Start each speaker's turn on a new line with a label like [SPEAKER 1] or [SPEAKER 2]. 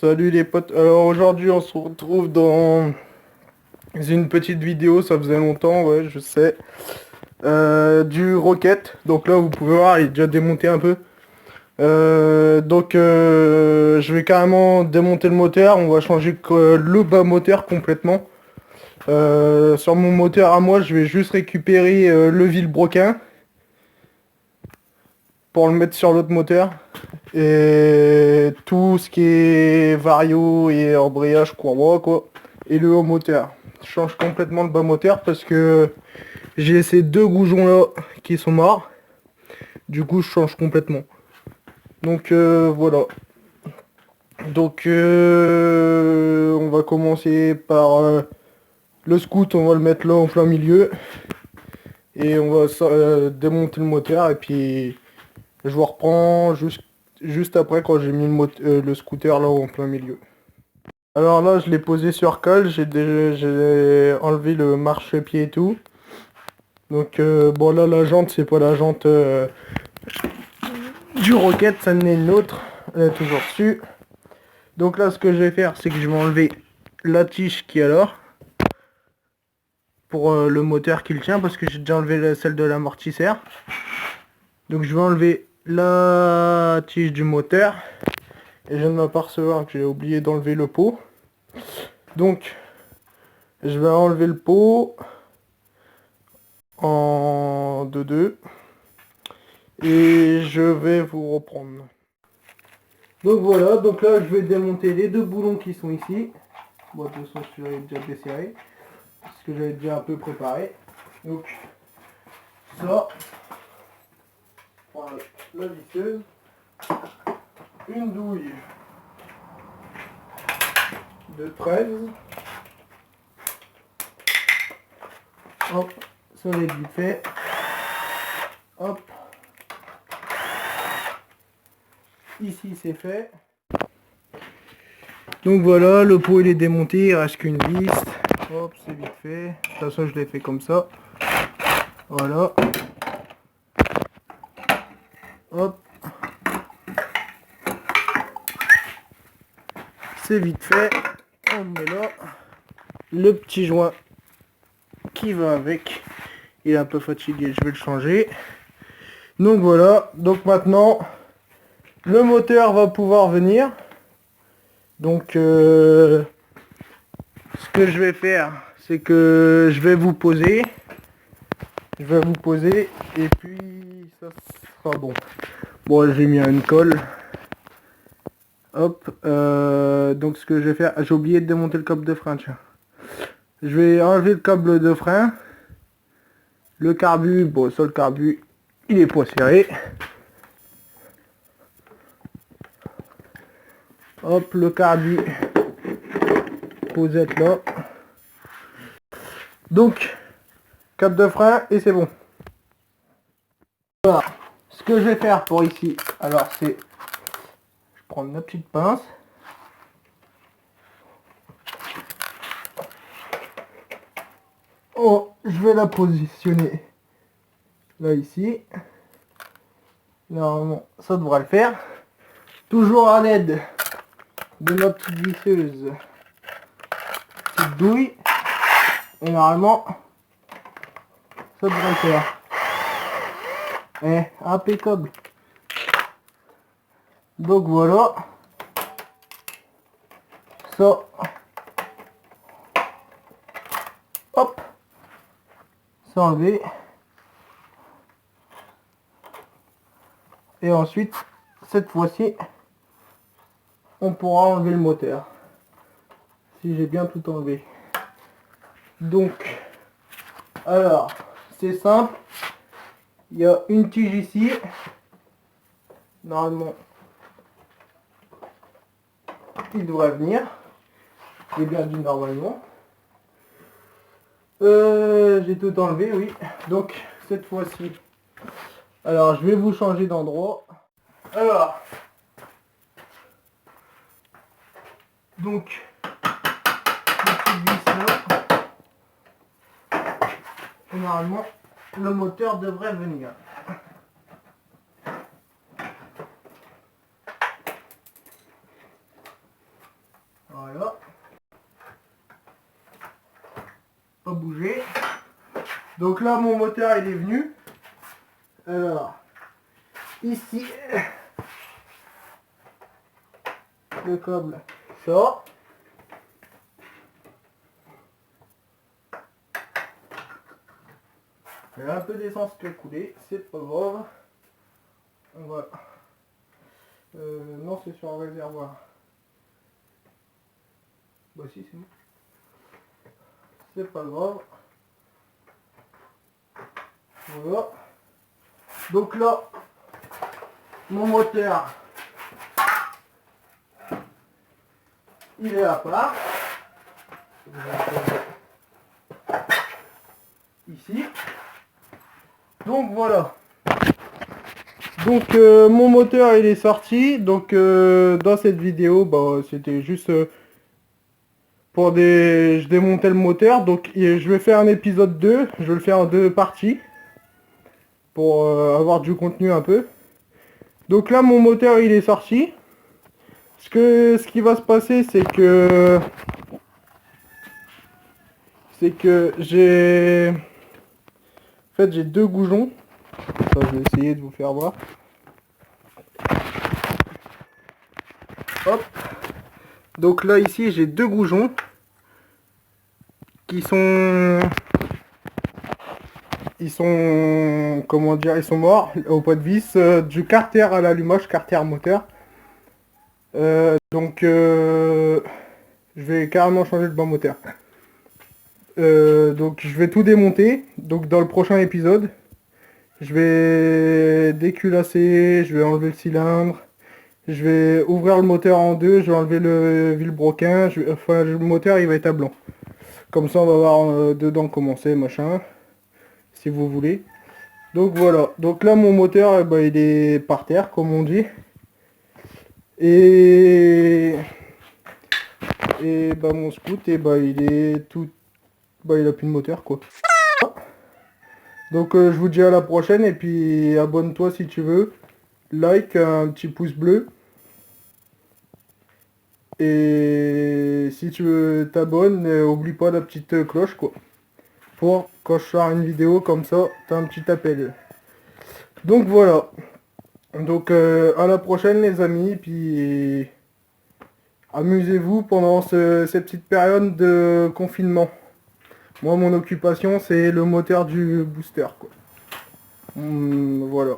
[SPEAKER 1] Salut les potes, alors aujourd'hui on se retrouve dans une petite vidéo, ça faisait longtemps, ouais je sais, du Rocket, donc là vous pouvez voir il est déjà démonté un peu. Je vais carrément démonter le moteur, on va changer le bas moteur complètement. Sur mon moteur à moi je vais juste récupérer le vilebrequin pour le mettre sur l'autre moteur. Et tout ce qui est vario et embrayage courroie quoi. Et le haut moteur. Je change complètement le bas moteur parce que j'ai ces deux goujons là qui sont morts. Du coup je change complètement. Donc voilà. On va commencer par le scoot, on va le mettre là en plein milieu. Et on va démonter le moteur et puis je vous reprends juste après quand j'ai mis le scooter là en plein milieu. Alors là, je l'ai posé sur colle, j'ai enlevé le marchepied et tout. Donc bon là, la jante, c'est pas la jante du Rocket, ça n'est une autre. Elle est toujours dessus. Donc là, ce que je vais faire, c'est que je vais enlever la tige qui est là. Pour le moteur qui le tient, parce que j'ai déjà enlevé celle de l'amortisseur. Donc je vais enlever la tige du moteur. Et je viens de m'apercevoir que j'ai oublié d'enlever le pot. Donc, je vais enlever le pot en 2-2. Et je vais vous reprendre. Donc voilà, donc là je vais démonter les deux boulons qui sont ici. Bon, de toute façon je l'avais déjà desserré. Parce que j'avais déjà un peu préparé. Donc, ça. Voilà, la visseuse. Une douille de 13. Hop, ça va être vite fait. Hop. Ici c'est fait. Donc voilà, le pot il est démonté, il reste qu'une vis. Hop, c'est vite fait. De toute façon je l'ai fait comme ça. Voilà. Hop. C'est vite fait. On met là le petit joint qui va avec. Il est un peu fatigué, je vais le changer. Donc voilà, donc maintenant le moteur va pouvoir venir. Donc ce que je vais faire, c'est que je vais vous poser. Je vais vous poser et puis ça sera bon. Bon, j'ai mis une colle. Hop, donc ce que je vais faire, j'ai oublié de démonter le câble de frein, tiens. Je vais enlever le câble de frein. Le carbu, bon ça le carbu, il est pas serré. Hop, le carbu, posette là. Donc, câble de frein et c'est bon. Voilà, ce que je vais faire pour ici, alors c'est, je prends ma petite pince. Oh, je vais la positionner là ici. Normalement, ça devrait le faire. Toujours à l'aide de ma petite visseuse. Petite douille. Et normalement, ça devrait le faire. Eh, impeccable. Donc voilà. Ça. Hop. C'est enlevé. Et ensuite, cette fois-ci, on pourra enlever le moteur. Si j'ai bien tout enlevé. Donc, alors, c'est simple. Il y a une tige ici. Normalement, il devrait venir. J'ai bien dit normalement. J'ai tout enlevé, oui. Donc, cette fois-ci, alors je vais vous changer d'endroit. Alors, donc, les petites vis là. Et normalement, le moteur devrait venir. pas bouger. Donc là mon moteur il est venu. Alors ici le câble sort. Il y a un peu d'essence qui a coulé, c'est pas grave. Voilà. Non, c'est sur un réservoir. Bah si, c'est bon. C'est pas grave. Voilà. Donc là, mon moteur, il est à part. Ici. Donc voilà. Donc mon moteur il est sorti. Donc dans cette vidéo, bah, c'était juste pour je démontais le moteur. Donc je vais faire un épisode 2. Je vais le faire en 2 parties. Pour avoir du contenu un peu. Donc là mon moteur il est sorti. Ce qui va se passer c'est que j'ai en fait j'ai 2 goujons. Ça, je vais essayer de vous faire voir. Hop. Donc là ici j'ai 2 goujons qui sont comment dire, ils sont morts au pot de vis du carter à l'allumage, carter moteur. Donc je vais carrément changer le banc moteur. Donc je vais tout démonter. Donc dans le prochain épisode, je vais déculasser, je vais enlever le cylindre, je vais ouvrir le moteur en deux, je vais enlever le vilebrequin, enfin le moteur il va être à blanc. Comme ça on va voir dedans comment c'est, machin, si vous voulez. Donc voilà, donc là mon moteur eh ben, il est par terre comme on dit. Et bah mon scoot et bah il est tout. Bah il a plus de moteur quoi. Donc je vous dis à la prochaine et puis abonne-toi si tu veux. Like, un petit pouce bleu. Et si tu veux t'abonnes, oublie pas la petite cloche quoi. Pour quand je sors une vidéo comme ça, t'as un petit appel. Donc voilà. Donc à la prochaine les amis, puis amusez-vous pendant cette petite période de confinement. Moi mon occupation c'est le moteur du booster quoi. Voilà.